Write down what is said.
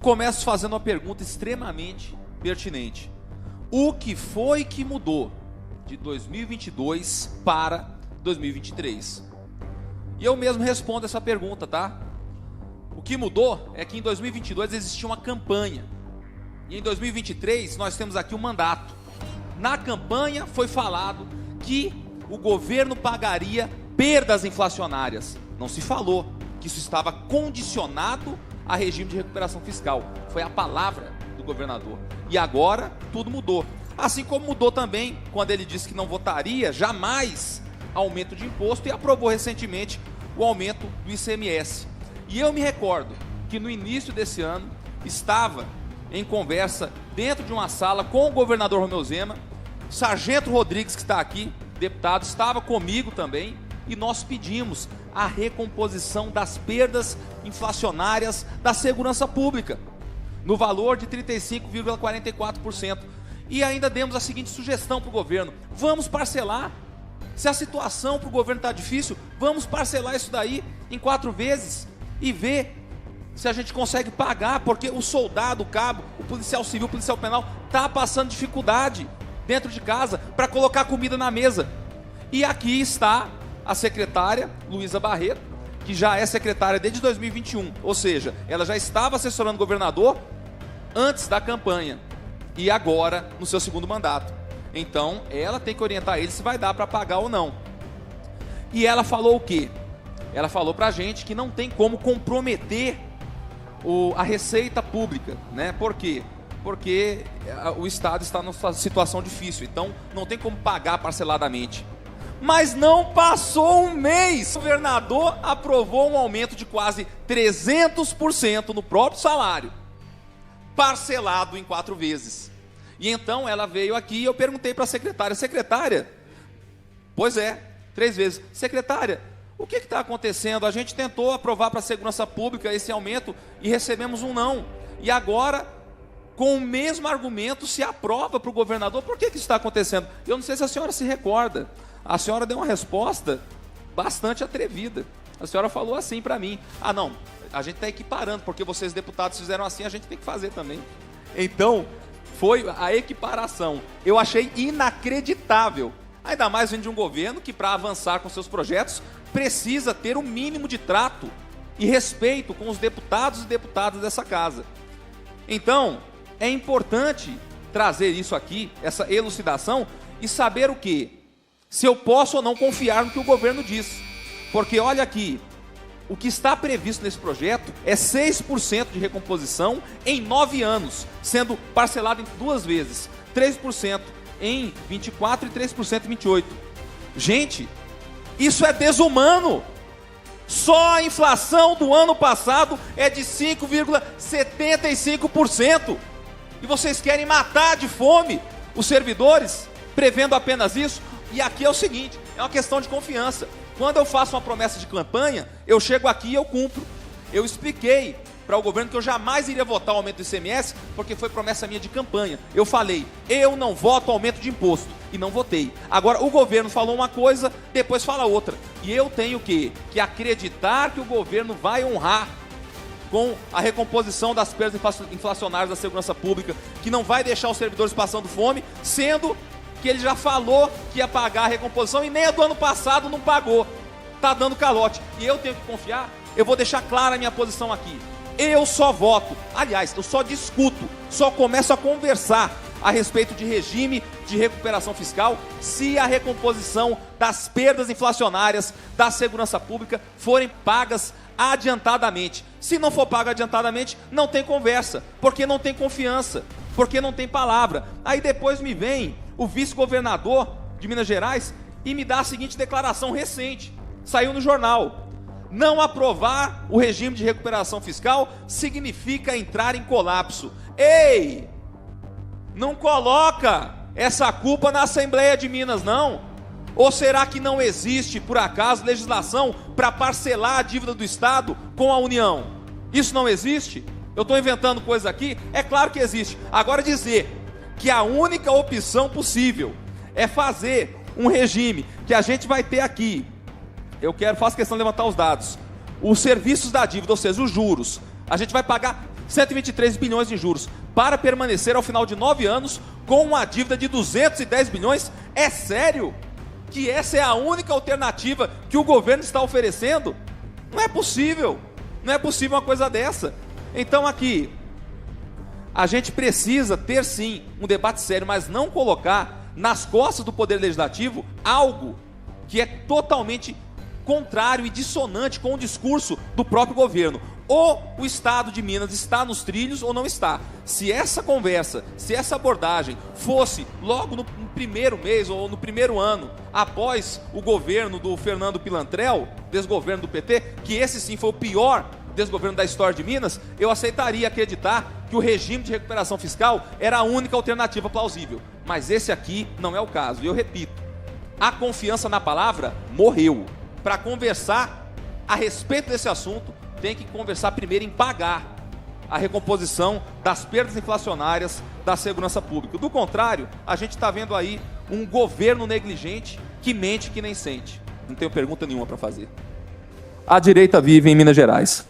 começo fazendo uma pergunta extremamente pertinente. O que foi que mudou de 2022 para 2023? E eu mesmo respondo essa pergunta, tá? O que mudou é que em 2022 existia uma campanha. E em 2023 nós temos aqui um mandato. Na campanha foi falado que o governo pagaria perdas inflacionárias. Não se falou que isso estava condicionado a regime de recuperação fiscal. Foi a palavra do governador. E agora tudo mudou. Assim como mudou também quando ele disse que não votaria jamais aumento de imposto e aprovou recentemente o aumento do ICMS. E eu me recordo que no início desse ano estava em conversa dentro de uma sala com o governador Romeu Zema, Sargento Rodrigues, que está aqui, deputado, estava comigo também, e nós pedimos a recomposição das perdas inflacionárias da segurança pública, no valor de 35,44%. E ainda demos a seguinte sugestão para o governo: vamos parcelar. Se a situação para o governo está difícil, vamos parcelar isso daí em 4 vezes e ver se a gente consegue pagar, porque o soldado, o cabo, o policial civil, o policial penal está passando dificuldade dentro de casa para colocar comida na mesa. E aqui está a secretária Luísa Barreto, que já é secretária desde 2021, ou seja, ela já estava assessorando o governador antes da campanha e agora no seu segundo mandato. Então ela tem que orientar ele se vai dar para pagar ou não. E ela falou o quê? Ela falou para a gente que não tem como comprometer a receita pública, né? Por quê? Porque o Estado está numa situação difícil, então não tem como pagar parceladamente. Mas não passou um mês, o governador aprovou um aumento de quase 300% no próprio salário, parcelado em 4 vezes. E então ela veio aqui e eu perguntei para a secretária, pois é, 3 vezes, secretária, o que está acontecendo? A gente tentou aprovar para a segurança pública esse aumento e recebemos um não. E agora, com o mesmo argumento, se aprova para o governador. Por que isso está acontecendo? Eu não sei se a senhora se recorda. A senhora deu uma resposta bastante atrevida. A senhora falou assim para mim: ah não, a gente está equiparando, porque vocês deputados fizeram assim, a gente tem que fazer também. Então, foi a equiparação. Eu achei inacreditável. Ainda mais vindo de um governo que, para avançar com seus projetos, precisa ter o mínimo de trato e respeito com os deputados e deputadas dessa casa. Então, é importante trazer isso aqui, essa elucidação, e saber o quê? Se eu posso ou não confiar no que o governo diz. Porque olha aqui, o que está previsto nesse projeto é 6% de recomposição em 9 anos, sendo parcelado em 2 vezes, 3% em 24 e 3% em 28. Gente, isso é desumano. Só a inflação do ano passado é de 5,75%. E vocês querem matar de fome os servidores, prevendo apenas isso? E aqui é o seguinte, é uma questão de confiança. Quando eu faço uma promessa de campanha, eu chego aqui e eu cumpro. Eu expliquei para o governo que eu jamais iria votar o aumento do ICMS, porque foi promessa minha de campanha. Eu falei, eu não voto aumento de imposto, e não votei. Agora o governo falou uma coisa, depois fala outra. E eu tenho que acreditar que o governo vai honrar com a recomposição das perdas inflacionárias da segurança pública, que não vai deixar os servidores passando fome, sendo que ele já falou que ia pagar a recomposição e nem a do ano passado não pagou. Está dando calote. E eu tenho que confiar. Eu vou deixar clara a minha posição aqui. Eu só voto, aliás, eu só discuto, só começo a conversar a respeito de regime de recuperação fiscal se a recomposição das perdas inflacionárias da segurança pública forem pagas adiantadamente. Se não for paga adiantadamente, não tem conversa, porque não tem confiança, porque não tem palavra. Aí depois me vem o vice-governador de Minas Gerais e me dá a seguinte declaração recente, saiu no jornal: não aprovar o regime de recuperação fiscal significa entrar em colapso. Ei, não coloca essa culpa na Assembleia de Minas, não. Ou será que não existe, por acaso, legislação para parcelar a dívida do Estado com a União? Isso não existe? Eu estou inventando coisa aqui? É claro que existe. Agora dizer que a única opção possível é fazer um regime que a gente vai ter aqui, faço questão de levantar os dados, os serviços da dívida, ou seja, os juros, a gente vai pagar 123 bilhões de juros, para permanecer ao final de 9 anos com uma dívida de 210 bilhões? É sério que essa é a única alternativa que o governo está oferecendo? Não é possível, não é possível uma coisa dessa. Então aqui, a gente precisa ter sim um debate sério, mas não colocar nas costas do Poder Legislativo algo que é totalmente contrário e dissonante com o discurso do próprio governo. Ou o Estado de Minas está nos trilhos ou não está. Se essa conversa, se essa abordagem fosse logo no primeiro mês ou no primeiro ano, após o governo do Fernando Pilantrel, desgoverno do PT, que esse sim foi o pior desgoverno da história de Minas, eu aceitaria acreditar que o regime de recuperação fiscal era a única alternativa plausível. Mas esse aqui não é o caso. E eu repito, a confiança na palavra morreu. Para conversar a respeito desse assunto, tem que conversar primeiro em pagar a recomposição das perdas inflacionárias da segurança pública. Do contrário, a gente está vendo aí um governo negligente que mente que nem sente. Não tenho pergunta nenhuma para fazer. A direita vive em Minas Gerais.